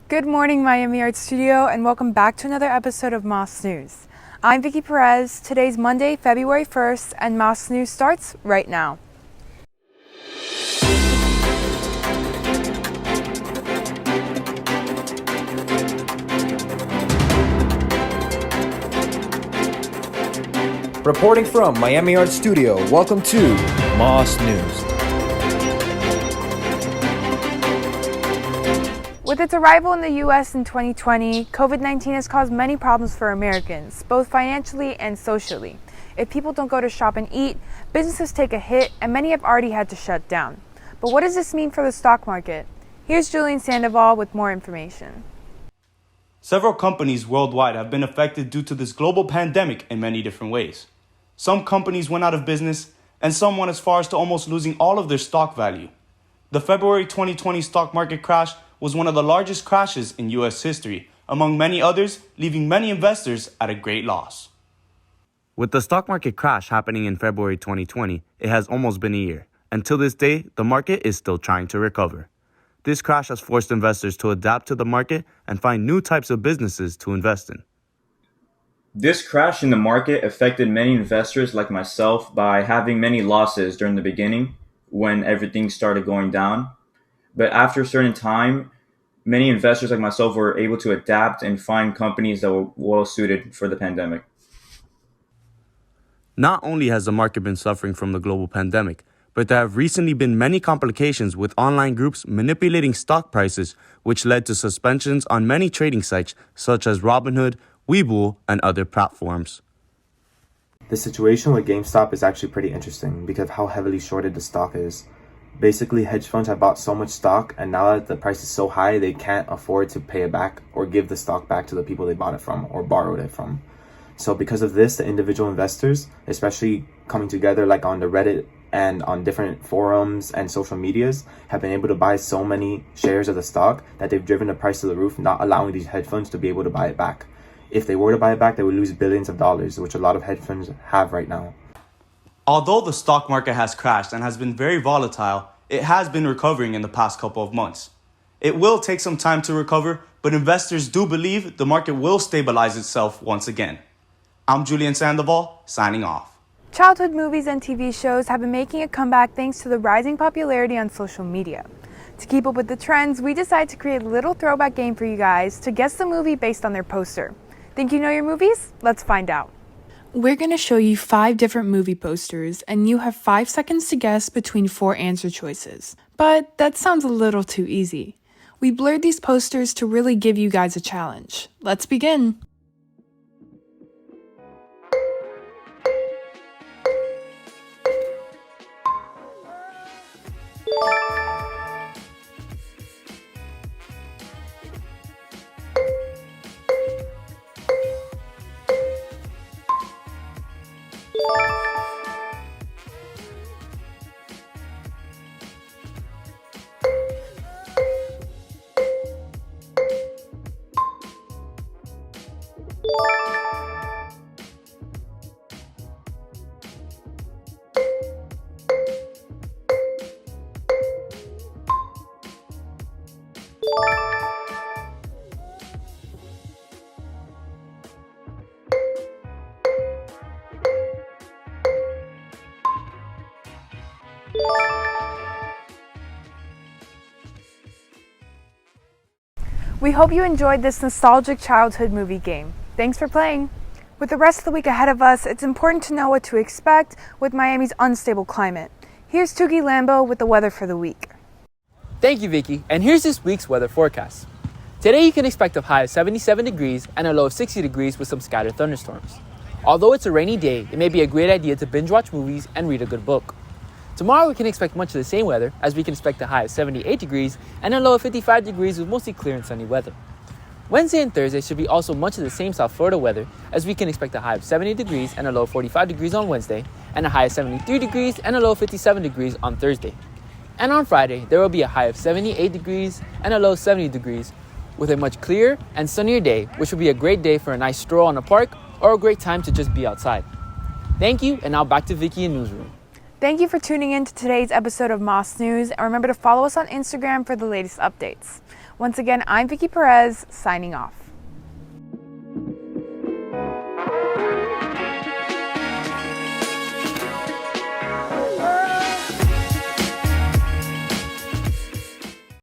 Good morning, Miami Art Studio, and welcome back to another episode of Moss News. I'm Vicky Perez. Today's Monday, February 1st, and Moss News starts right now. Reporting from Miami Art Studio, welcome to Moss News. With its arrival in the U.S. in 2020, COVID-19 has caused many problems for Americans, both financially and socially. If people don't go to shop and eat, businesses take a hit, and many have already had to shut down. But what does this mean for the stock market? Here's Julian Sandoval with more information. Several companies worldwide have been affected due to this global pandemic in many different ways. Some companies went out of business, and some went as far as to almost losing all of their stock value. The February 2020 stock market crash was one of the largest crashes in U.S. history, among many others, leaving many investors at a great loss. With the stock market crash happening in February 2020, it has almost been a year. Until this day, the market is still trying to recover. This crash has forced investors to adapt to the market and find new types of businesses to invest in. This crash in the market affected many investors like myself by having many losses during the beginning when everything started going down. But after a certain time, many investors like myself were able to adapt and find companies that were well suited for the pandemic. Not only has the market been suffering from the global pandemic, but there have recently been many complications with online groups manipulating stock prices, which led to suspensions on many trading sites such as Robinhood, Webull, and other platforms. The situation with GameStop is actually pretty interesting because of how heavily shorted the stock is. Basically, hedge funds have bought so much stock, and now that the price is so high, they can't afford to pay it back or give the stock back to the people they bought it from or borrowed it from. So because of this, the individual investors, especially coming together like on the Reddit and on different forums and social medias, have been able to buy so many shares of the stock that they've driven the price to the roof, not allowing these hedge funds to be able to buy it back. If they were to buy it back, they would lose billions of dollars, which a lot of hedge funds have right now. Although the stock market has crashed and has been very volatile, it has been recovering in the past couple of months. It will take some time to recover, but investors do believe the market will stabilize itself once again. I'm Julian Sandoval, signing off. Childhood movies and TV shows have been making a comeback thanks to the rising popularity on social media. To keep up with the trends, we decided to create a little throwback game for you guys to guess the movie based on their poster. Think you know your movies? Let's find out. We're going to show you 5 different movie posters, and you have 5 seconds to guess between 4 answer choices. But that sounds a little too easy. We blurred these posters to really give you guys a challenge. Let's begin. We hope you enjoyed this nostalgic childhood movie game. Thanks for playing. With the rest of the week ahead of us, it's important to know what to expect with Miami's unstable climate. Here's Tugi Lambo with the weather for the week. Thank you, Vicky, and here's this week's weather forecast. Today you can expect a high of 77 degrees and a low of 60 degrees with some scattered thunderstorms. Although it's a rainy day, it may be a great idea to binge watch movies and read a good book. Tomorrow we can expect much of the same weather, as we can expect a high of 78 degrees and a low of 55 degrees with mostly clear and sunny weather. Wednesday and Thursday should be also much of the same South Florida weather, as we can expect a high of 70 degrees and a low of 45 degrees on Wednesday, and a high of 73 degrees and a low of 57 degrees on Thursday. And on Friday, there will be a high of 78 degrees and a low of 70 degrees, with a much clearer and sunnier day, which will be a great day for a nice stroll in a park or a great time to just be outside. Thank you, and now back to Vicky in Newsroom. Thank you for tuning in to today's episode of Moss News, and remember to follow us on Instagram for the latest updates. Once again, I'm Vicky Perez, signing off.